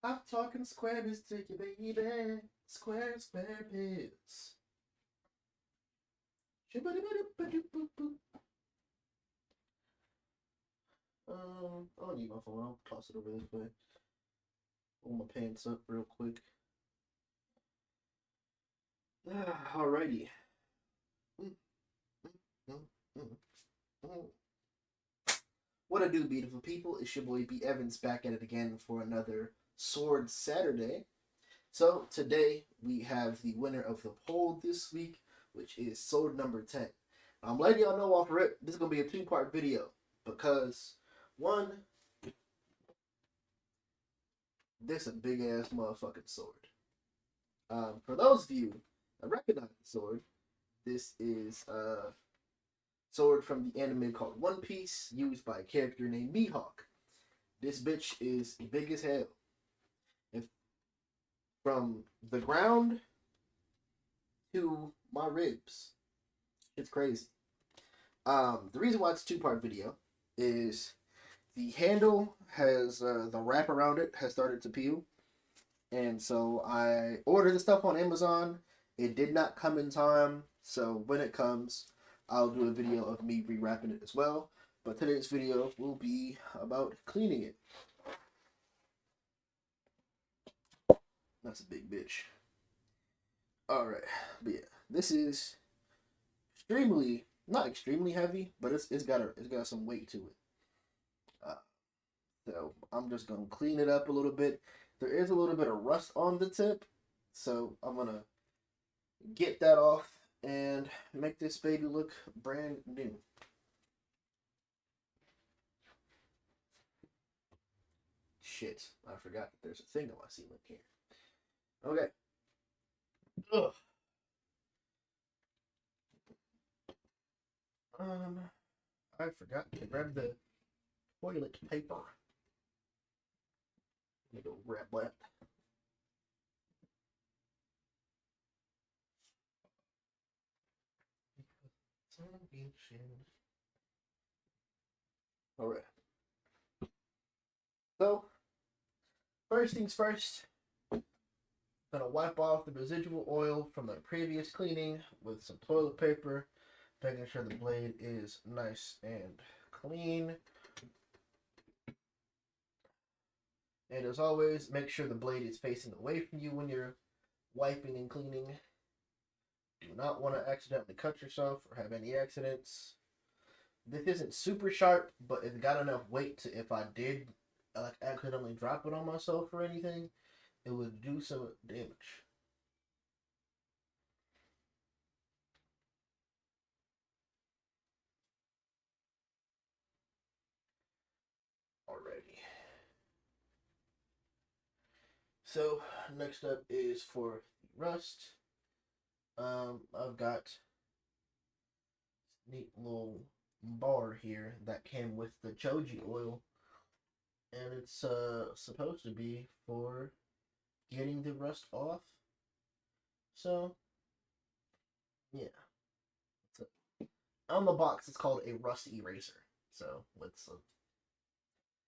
I'm talking squares to you, baby. Square, square biz. I don't need my phone. I'll toss it over this way. Pull my pants up real quick. Alrighty. Mm, mm, mm, mm. What I do, beautiful people? It's your boy B Evans back at it again for another Sword Saturday. So today we have the winner of the poll this week, which is sword number 10. I'm letting y'all know off rip, this is gonna be a two-part video because one, this is a big ass motherfucking sword. For those of you that recognize the sword, this is a sword from the anime called One Piece, used by a character named Mihawk. This bitch is big as hell. If from the ground to my ribs, it's crazy. The reason why it's a two-part video is the handle has the wrap around it has started to peel, and so I ordered the stuff on Amazon. It did not come in time, so when it comes, I'll do a video of me rewrapping it as well. But today's video will be about cleaning it. That's a big bitch. All right, but yeah, this is extremely not extremely heavy, but it's got some weight to it. Uh, So I'm just gonna clean it up a little bit. There is a little bit of rust on the tip, so I'm gonna get that off and make this baby look brand new. Shit, I forgot that there's a thing on my ceiling here. Okay. Ugh. Um, I forgot to grab the toilet paper. Let me go grab that. All right. So first things first, gonna wipe off the residual oil from the previous cleaning with some toilet paper, making sure the blade is nice and clean. And as always, make sure the blade is facing away from you when you're wiping and cleaning. Do not want to accidentally cut yourself or have any accidents. This isn't super sharp, but it's got enough weight to if I did like accidentally drop it on myself or anything, it would do some damage. Alrighty. So next up is for the rust. I've got this neat little bar here that came with the choji oil, and it's supposed to be for getting the rust off. So yeah, on the box it's called a rust eraser. So let's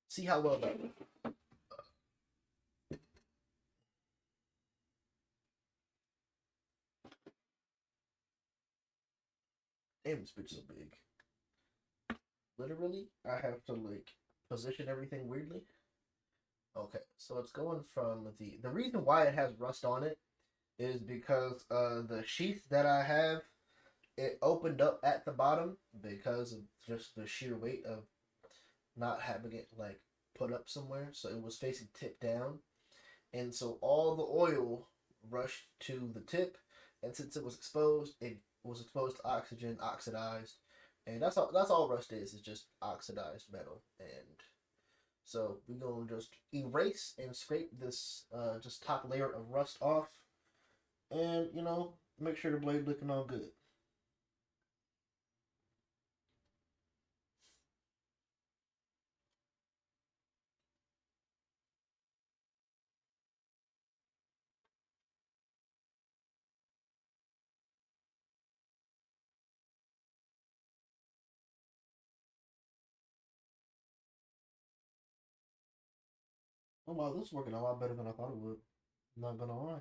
see how well that works. Damn, this bitch so big. Literally, I have to like position everything weirdly. Okay, so it's going from the reason why it has rust on it is because the sheath that I have, it opened up at the bottom because of just the sheer weight of not having it like put up somewhere, so it was facing tip down, and so all the oil rushed to the tip, and since it was exposed to oxygen, oxidized, and that's all rust is just oxidized metal. And so we're gonna just erase and scrape this just top layer of rust off, and make sure the blade looking all good. Oh wow, this is working a lot better than I thought it would. Not gonna lie.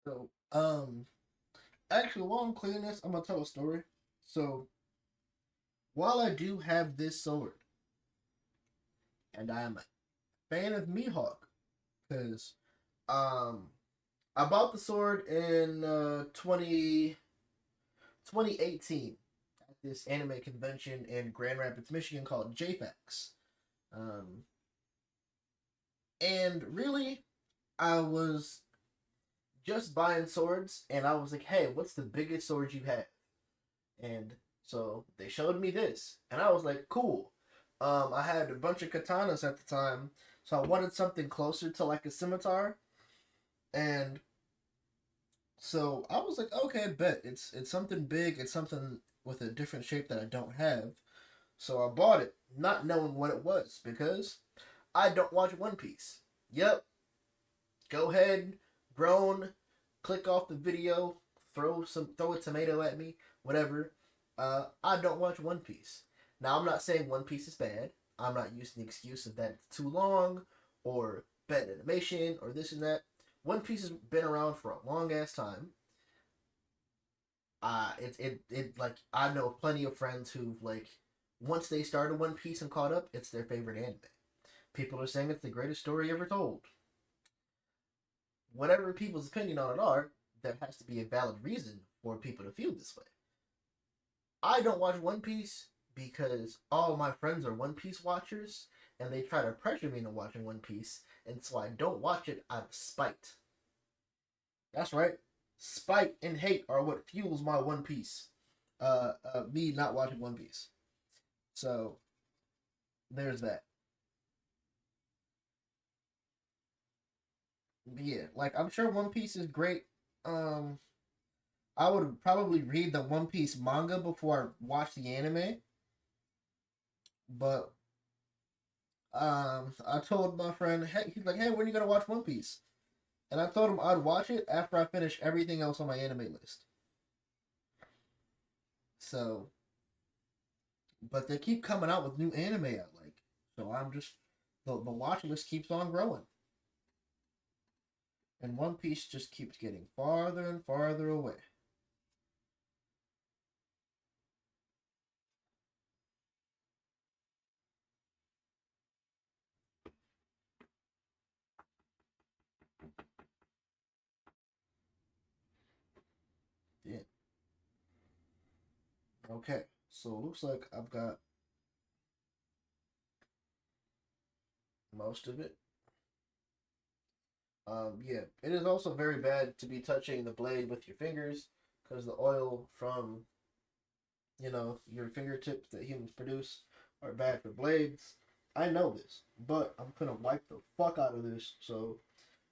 So, actually, while I'm cleaning this, I'm gonna tell a story. So, while I do have this sword, and I am a fan of Mihawk, because um, I bought the sword in 2018 at this anime convention in Grand Rapids, Michigan called JFAX. Um, and really, I was just buying swords, and I was like, "Hey, what's the biggest sword you have?" And so they showed me this, and I was like, "Cool." I had a bunch of katanas at the time, so I wanted something closer to like a scimitar, and so I was like, "Okay, bet it's something big. It's something with a different shape that I don't have." So I bought it, not knowing what it was because I don't watch One Piece. Yep, go ahead, grown, click off the video, throw a tomato at me, whatever. I don't watch One Piece. Now I'm not saying One Piece is bad. I'm not using the excuse of that it's too long or bad animation or this and that. One Piece has been around for a long ass time. It like I know plenty of friends who like once they started One Piece and caught up, it's their favorite anime. People are saying it's the greatest story ever told. Whatever people's opinion on it are, there has to be a valid reason for people to feel this way. I don't watch One Piece because all my friends are One Piece watchers and they try to pressure me into watching One Piece, and so I don't watch it out of spite. That's right. Spite and hate are what fuels my One Piece. Me not watching One Piece. So there's that. Yeah, like I'm sure One Piece is great. Um, I would probably read the One Piece manga before I watch the anime, but I told my friend, hey, he's like, hey, when are you gonna watch One Piece? And I told him I'd watch it after I finish everything else on my anime list. So, but they keep coming out with new anime I like, so I'm just the watch list keeps on growing, and One Piece just keeps getting farther and farther away. Yeah. Okay. So it looks like I've got most of it. Yeah, it is also very bad to be touching the blade with your fingers because the oil from your fingertips that humans produce are bad for blades. I know this, but I'm gonna wipe the fuck out of this so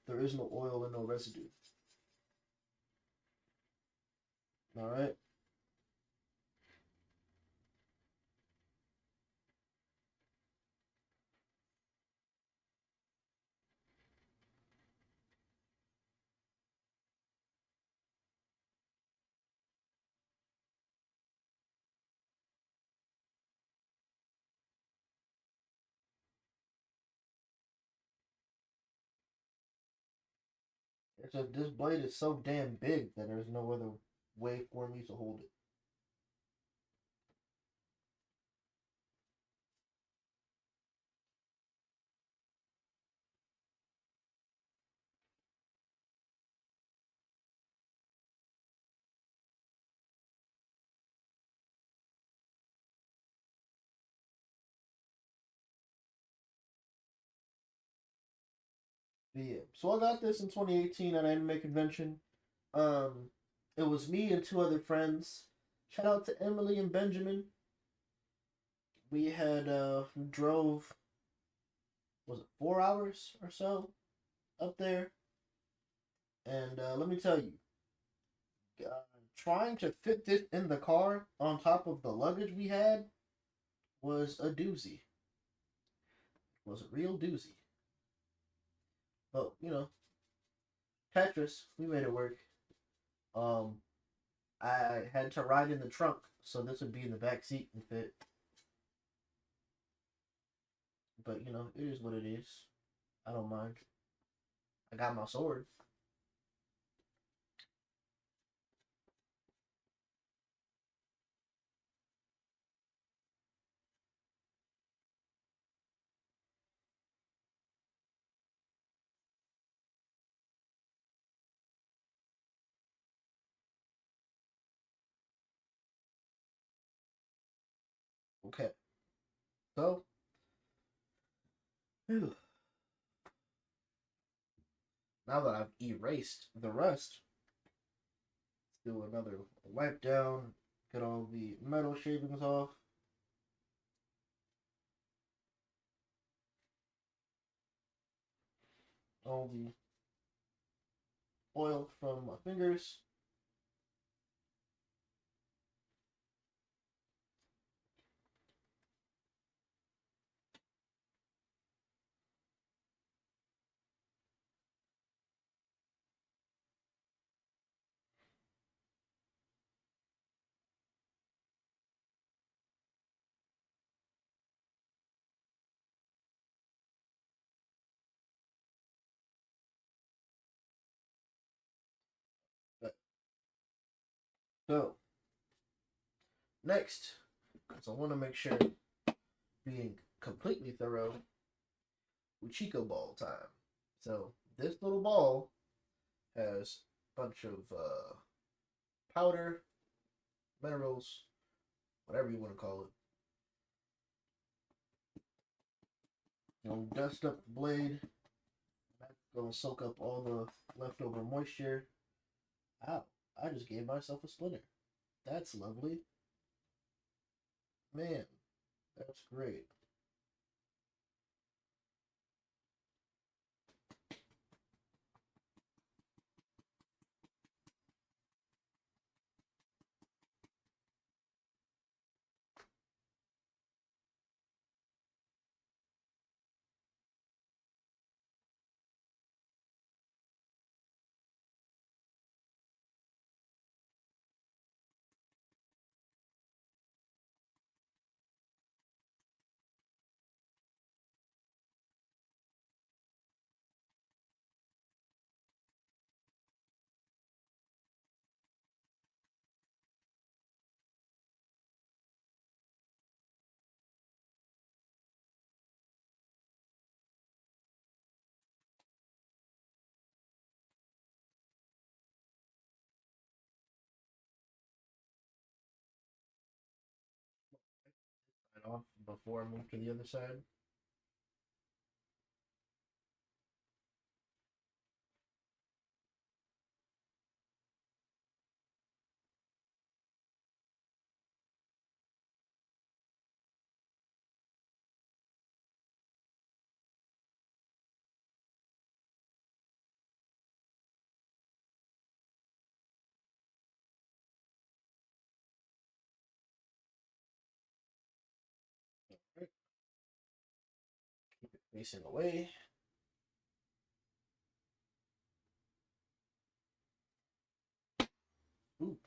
there is no oil and no residue. All right. It's just this blade is so damn big that there's no other way for me to hold it. But yeah, so I got this in 2018 at an anime convention. Um, it was me and two other friends. Shout out to Emily and Benjamin. We had drove, was it 4 hours or so up there, and let me tell you, uh, trying to fit this in the car on top of the luggage we had was a doozy. Was a real doozy. But you know, Tetris, we made it work. Um, I had to ride in the trunk, so this would be in the back seat and fit. But you know, it is what it is. I don't mind. I got my sword. Okay. So now that I've erased the rest, let's do another wipe down. Get all the metal shavings off. All the oil from my fingers. So next, because I want to make sure being completely thorough, Uchiko ball time. So this little ball has a bunch of powder, minerals, whatever you want to call it. Dust up the blade. That's gonna soak up all the leftover moisture. Ow! I just gave myself a splinter. That's lovely, man. That's great. And off before I move to the other side. Facing away. Ooh.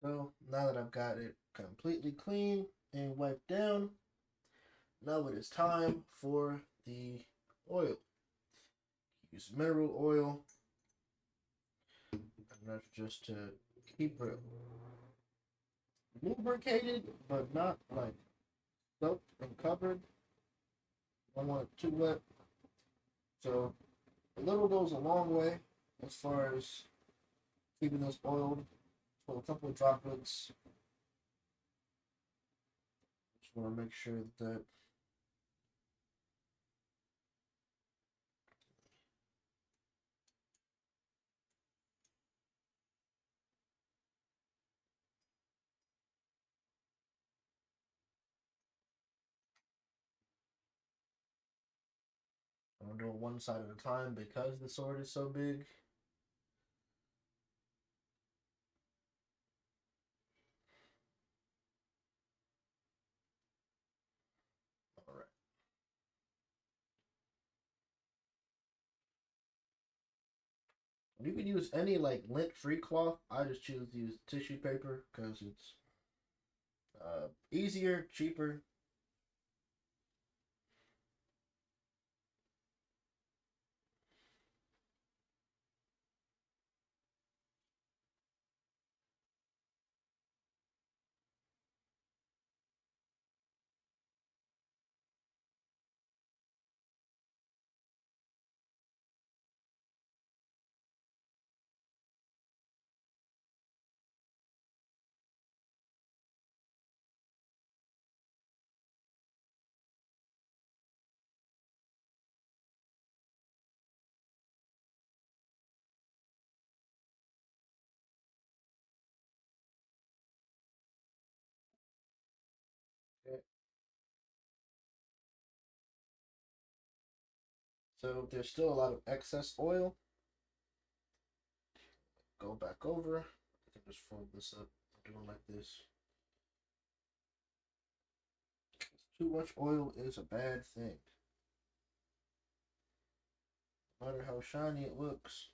So now that I've got it completely clean and wiped down, now it is time for the oil. Use mineral oil, and that's just to keep it lubricated, but not like soaked and covered. Don't want it too wet. So a little goes a long way as far as keeping this oiled. So a couple of droplets. Just want to make sure that I'm doing one side at a time because the sword is so big. All right. You can use any like lint-free cloth. I just choose to use tissue paper because it's easier, cheaper. Okay. So if there's still a lot of excess oil, go back over. I can just fold this up, doing like this. Too much oil is a bad thing. No matter how shiny it looks.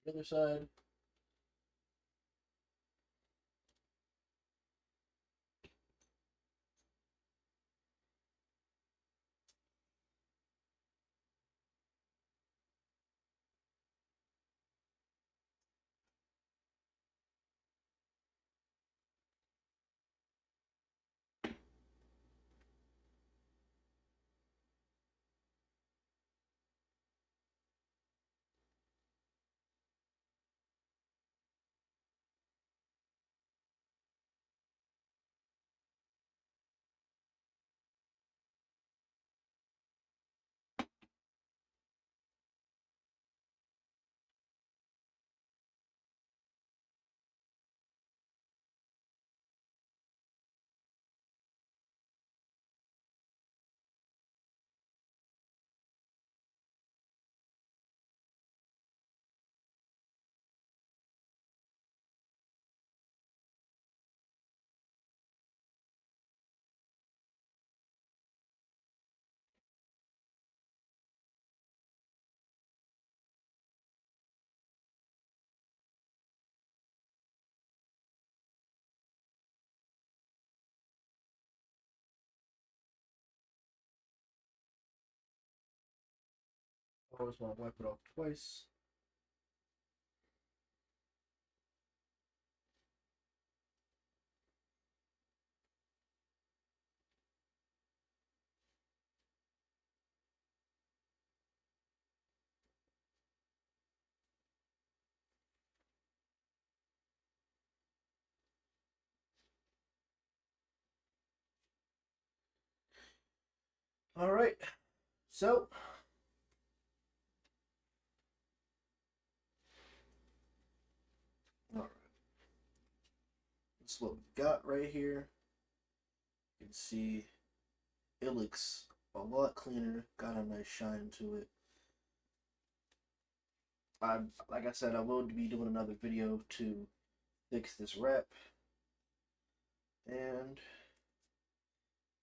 The other side. Always want to wipe it off twice. All right. So, all right. This is what we got right here. You can see it looks a lot cleaner. Got a nice shine to it. Like I said, I will be doing another video to fix this wrap. And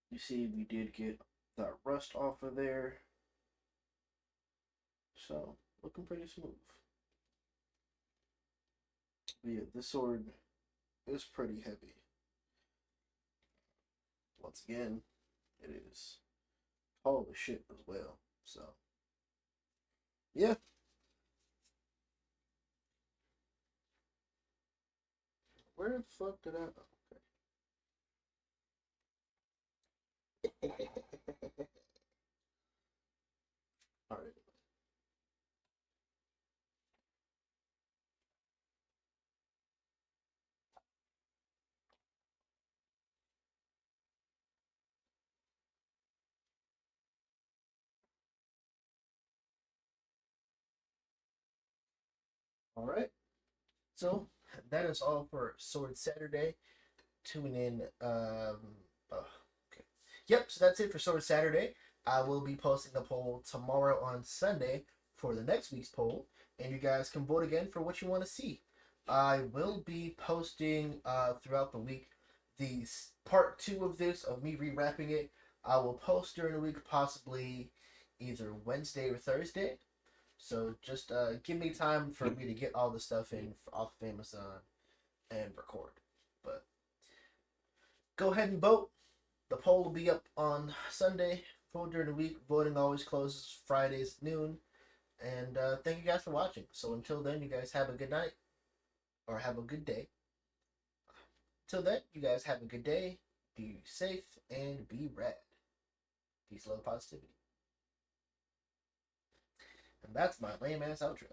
you see we did get that rust off of there. So, looking pretty smooth. But yeah, this sword is pretty heavy. Once again, it is tall as shit as well. So, yeah. Where the fuck did I? Okay. All right. All right. So that is all for Sword Saturday. Tune in. Oh, okay. Yep. So that's it for Sword Saturday. I will be posting a poll tomorrow on Sunday for the next week's poll, and you guys can vote again for what you want to see. I will be posting throughout the week the part two of this of me rewrapping it. I will post during the week, possibly either Wednesday or Thursday. So just give me time for me to get all the stuff in off of Amazon and record. But go ahead and vote. The poll will be up on Sunday. Vote during the week. Voting always closes Fridays at noon. And thank you guys for watching. So until then, you guys have a good night or have a good day. Till then, you guys have a good day. Be safe and be rad. Peace, love, positivity. And that's my lame ass outro.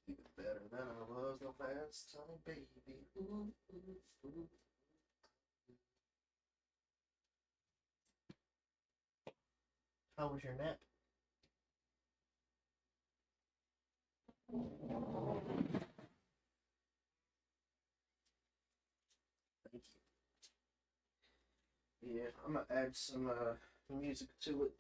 Even better than I was the last time, baby. Ooh, ooh, ooh. How was your nap? Thank you. Yeah, I'm gonna add some music to it.